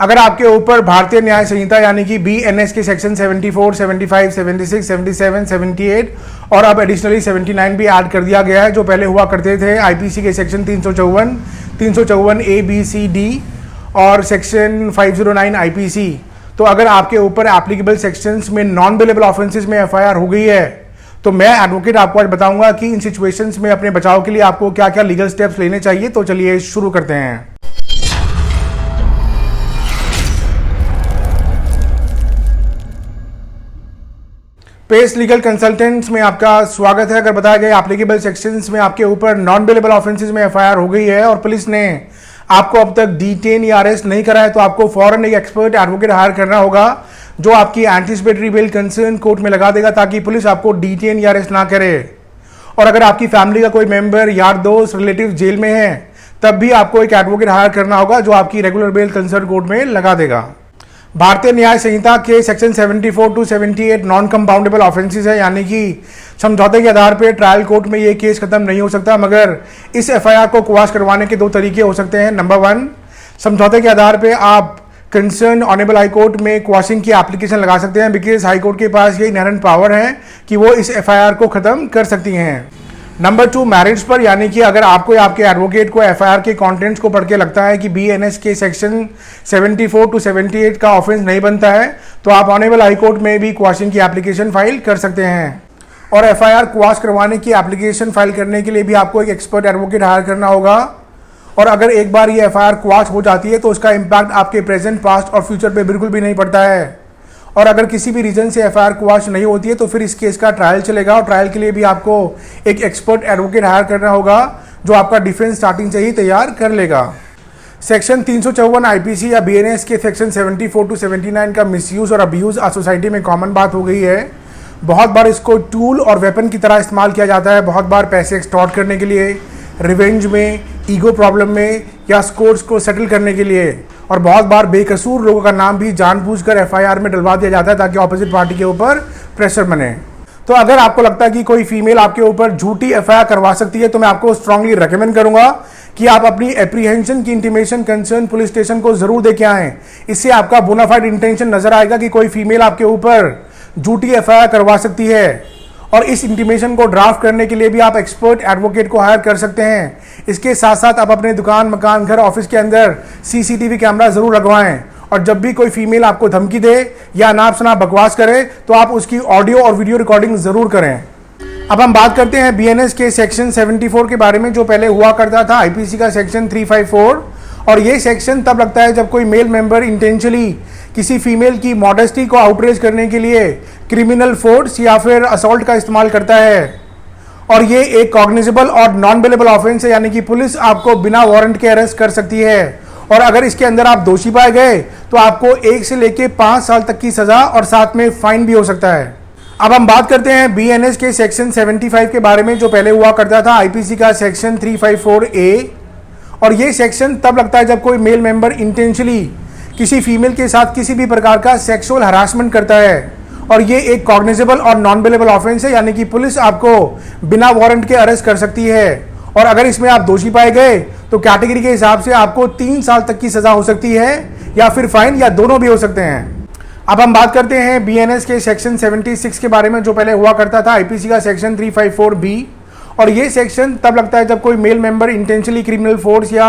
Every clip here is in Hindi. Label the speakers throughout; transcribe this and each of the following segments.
Speaker 1: अगर आपके ऊपर भारतीय न्याय संहिता यानी कि BNS के सेक्शन 74, 75, 76, 77, 78 और अब एडिशनली 79 भी ऐड कर दिया गया है, जो पहले हुआ करते थे IPC के section 354, 354 A, B, C, D और सेक्शन 509 IPC। तो अगर आपके ऊपर एप्लीकेबल सेक्शंस में नॉन बिलेबल ऑफेंसेस में FIR हो गई है, तो मैं एडवोकेट आपको आज बताऊंगा कि इन सिचुएशंस में अपने बचाव के लिए आपको क्या क्या लीगल स्टेप्स लेने चाहिए। तो चलिए शुरू करते हैं। पेस लीगल कंसल्टेंट्स में आपका स्वागत है। अगर बताया गया एप्लीकेबल सेक्शंस में आपके ऊपर नॉन बिलेबल ऑफेंसेस में FIR हो गई है और पुलिस ने आपको अब तक डिटेन या अरेस्ट नहीं करा है, तो आपको फौरन एक एक्सपर्ट एडवोकेट हायर करना होगा जो आपकी एंटीसिपेटरी बेल कंसर्न कोर्ट में लगा देगा, ताकि पुलिस आपको डिटेन या अरेस्ट ना करे। और अगर आपकी फैमिली का कोई मेंबर, यार दोस्त, रिलेटिव जेल में है, तब भी आपको एक एडवोकेट हायर करना होगा जो आपकी रेगुलर बेल कंसर्न कोर्ट में लगा देगा। भारतीय न्याय संहिता के section 74 to 78 non compoundable offences है, यानी कि समझौते के आधार पर ट्रायल कोर्ट में ये केस खत्म नहीं हो सकता, मगर इस FIR को क्वाश करवाने के दो तरीके हो सकते हैं। नंबर 1, समझौते के आधार पे आप कंसर्न ऑनरेबल हाई कोर्ट में क्वाशिंग की एप्लीकेशन लगा सकते हैं, बिकॉज हाई कोर्ट के पास ये इनहेरेंट पावर है कि वो इस FIR को खत्म कर सकती हैं। नंबर 2, मैरिट्स पर, यानी कि अगर आपको या आपके एडवोकेट को FIR के कंटेंट्स को पढ़ के लगता है कि BNS के सेक्शन 74 टू 78 का ऑफेंस नहीं बनता है, तो आप ऑनरेबल हाई कोर्ट में भी क्वाशिंग की एप्लीकेशन फाइल कर सकते हैं। और FIR क्वाश करवाने की एप्लीकेशन फाइल करने के लिए भी आपको एक एक्सपर्ट एडवोकेट हायर करना होगा। और अगर एक बार ये FIR क्वाश हो जाती है तो उसका इम्पैक्ट आपके प्रेजेंट, पास्ट और फ्यूचर पे बिल्कुल भी नहीं पड़ता है। और अगर किसी भी रीजन से FIR क्वाश नहीं होती है तो फिर इस केस का ट्रायल चलेगा, और ट्रायल के लिए भी आपको एक एक्सपर्ट एडवोकेट हायर करना होगा जो आपका डिफेंस स्टार्टिंग से ही तैयार कर लेगा। सेक्शन 354 IPC या BNS के सेक्शन 74 टू 79 का मिसयूज और अब्यूज आज सोसाइटी में कॉमन बात हो गई है। बहुत बार इसको टूल और वेपन की तरह इस्तेमाल किया जाता है, बहुत बार पैसे एक्सटॉर्ट करने के लिए, रिवेंज में, ईगो प्रॉब्लम में या स्कोर्स को सेटल करने के लिए, और बहुत बार बेकसूर लोगों का नाम भी जानबूझकर FIR में डलवा दिया जाता है ताकि ऑपोजिट पार्टी के ऊपर प्रेशर बने। तो अगर आपको लगता है कि कोई फीमेल आपके ऊपर झूठी FIR करवा सकती है, तो मैं आपको स्ट्रांगली रेकमेंड करूंगा कि आप अपनी एप्रीहेंशन की इंटीमेशन कंसर्न पुलिस स्टेशन को जरूर देके आएं। इससे आपका बोनाफाइड इंटेंशन नजर आएगा कि कोई फीमेल आपके ऊपर झूठी FIR करवा सकती है। और इस इंटीमेशन को ड्राफ्ट करने के लिए भी आप एक्सपर्ट एडवोकेट को हायर कर सकते हैं। इसके साथ साथ आप अपने दुकान, मकान, घर, ऑफिस के अंदर CCTV कैमरा जरूर लगवाएं, और जब भी कोई फीमेल आपको धमकी दे या नाप शनाप बकवास करे तो आप उसकी ऑडियो और वीडियो रिकॉर्डिंग जरूर करें। अब हम बात करते हैं BNS के सेक्शन 74 के बारे में, जो पहले हुआ करता था IPC का सेक्शन 354। और ये सेक्शन तब लगता है जब कोई मेल मेंबर इंटेंशनली किसी फीमेल की मॉडेस्टी को आउटरेज करने के लिए क्रिमिनल फोर्स या फिर असॉल्ट का इस्तेमाल करता है। और ये एक कॉग्निजेबल और नॉन बिलेबल ऑफेंस है, यानी कि पुलिस आपको बिना वारंट के अरेस्ट कर सकती है। और अगर इसके अंदर आप दोषी पाए गए तो आपको 1 से लेके 5 साल तक की सजा और साथ में फाइन भी हो सकता है। अब हम बात करते हैं BNS के सेक्शन 75 के बारे में, जो पहले हुआ करता था IPC का सेक्शन 354 A। और ये सेक्शन तब लगता है जब कोई मेल मेंबर इंटेंशनली किसी फीमेल के साथ किसी भी प्रकार का सेक्सुअल हरासमेंट करता है। और ये एक कॉग्निजेबल और नॉन बिलेबल ऑफेंस है, यानी कि पुलिस आपको बिना वारंट के अरेस्ट कर सकती है। और अगर इसमें आप दोषी पाए गए तो कैटेगरी के हिसाब से आपको 3 साल तक की सजा हो सकती है, या फिर फाइन, या दोनों भी हो सकते हैं। अब हम बात करते हैं BNS के सेक्शन 76 के बारे में, जो पहले हुआ करता था IPC का सेक्शन 354 B। और ये सेक्शन तब लगता है जब कोई male member intentionally criminal force या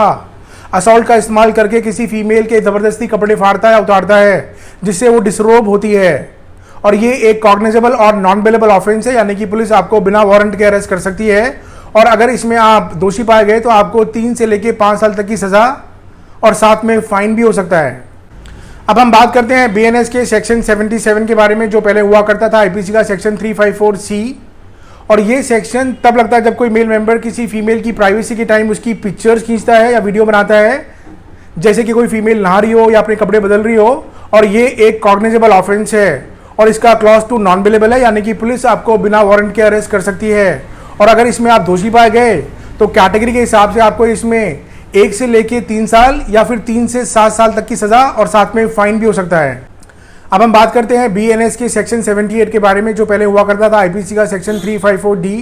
Speaker 1: असॉल्ट का इस्तेमाल करके किसी फीमेल के जबरदस्ती कपड़े फाड़ता है या उतारता है, जिससे वो डिसरोब होती है। और ये एक कॉग्निजेबल और नॉन बिलेबल ऑफेंस है, यानी कि पुलिस आपको बिना वारंट के अरेस्ट कर सकती है। और अगर इसमें आप दोषी पाए गए तो आपको 3 से लेके 5 साल तक की सजा और साथ में फाइन भी हो सकता है। अब हम बात करते हैं BNS के सेक्शन 77 के बारे में, जो पहले हुआ करता था IPC का सेक्शन 354 C। और ये सेक्शन तब लगता है जब कोई मेल मेंबर किसी फीमेल की प्राइवेसी के टाइम उसकी पिक्चर्स खींचता है या वीडियो बनाता है, जैसे कि कोई फीमेल नहा रही हो या अपने कपड़े बदल रही हो। और ये एक कॉग्निजेबल ऑफेंस है, और इसका क्लॉज 2 नॉन बिलेबल है, यानी कि पुलिस आपको बिना वारंट के अरेस्ट कर सकती है। और अगर इसमें आप दोषी पाए गए तो कैटेगरी के हिसाब से आपको इसमें 1 से लेके 3 साल या फिर 3 से 7 साल तक की सजा और साथ में फाइन भी हो सकता है। अब हम बात करते हैं BNS के सेक्शन 78 के बारे में, जो पहले हुआ करता था IPC का सेक्शन 354 D।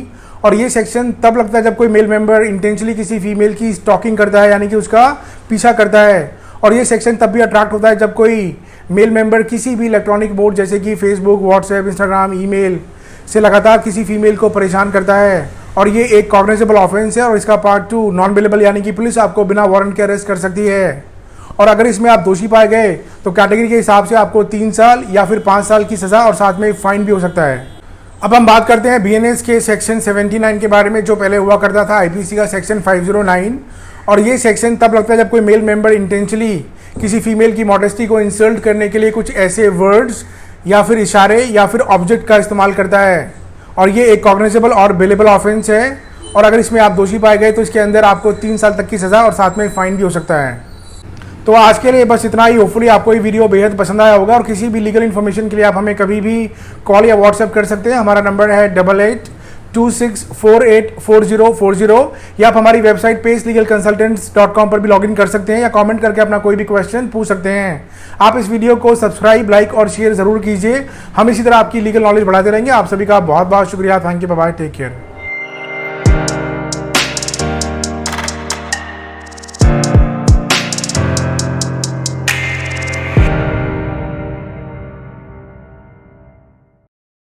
Speaker 1: और ये सेक्शन तब लगता है जब कोई मेल मेंबर इंटेंशनली किसी फीमेल की स्टॉकिंग करता है, यानी कि उसका पीछा करता है। और ये सेक्शन तब भी अट्रैक्ट होता है जब कोई मेल मेंबर किसी भी इलेक्ट्रॉनिक बोर्ड जैसे कि फेसबुक, व्हाट्सएप, इंस्टाग्राम, ईमेल से लगातार किसी फीमेल को परेशान करता है, और ये एक कॉग्निजेबल ऑफेंस है। और इसका पार्ट 2 नॉन बेलेबल, यानी कि पुलिस आपको बिना वारंट के अरेस्ट कर सकती है। और अगर इसमें आप दोषी पाए गए तो कैटेगरी के हिसाब से आपको 3 साल या फिर 5 साल की सज़ा और साथ में फाइन भी हो सकता है। अब हम बात करते हैं बीएनएस के सेक्शन 79 के बारे में, जो पहले हुआ करता था आईपीसी का सेक्शन 509। और ये सेक्शन तब लगता है जब कोई मेल मेंबर इंटेंशनली किसी फीमेल की मॉडेस्टी को इंसल्ट करने के लिए कुछ ऐसे वर्ड्स या फिर इशारे या फिर ऑब्जेक्ट का इस्तेमाल करता है, और ये एक कॉग्निजेबल और बेलेबल ऑफेंस है। और अगर इसमें आप दोषी पाए गए तो इसके अंदर आपको 3 साल तक की सज़ा और साथ में फाइन भी हो सकता है। तो आज के लिए बस इतना ही। होपफुली आपको ये वीडियो बेहद पसंद आया होगा, और किसी भी लीगल इन्फॉर्मेशन के लिए आप हमें कभी भी कॉल या व्हाट्सएप कर सकते हैं। हमारा नंबर है 8826484040, या आप हमारी वेबसाइट पेसलीगलकंसल्टेंट्स.com पर भी लॉगिन कर सकते हैं, या कमेंट करके अपना कोई भी क्वेश्चन पूछ सकते हैं। आप इस वीडियो को सब्सक्राइब, लाइक और शेयर जरूर कीजिए। हम इसी तरह आपकी लीगल नॉलेज बढ़ाते रहेंगे। आप सभी का बहुत बहुत शुक्रिया। Thank you, bye bye, take care.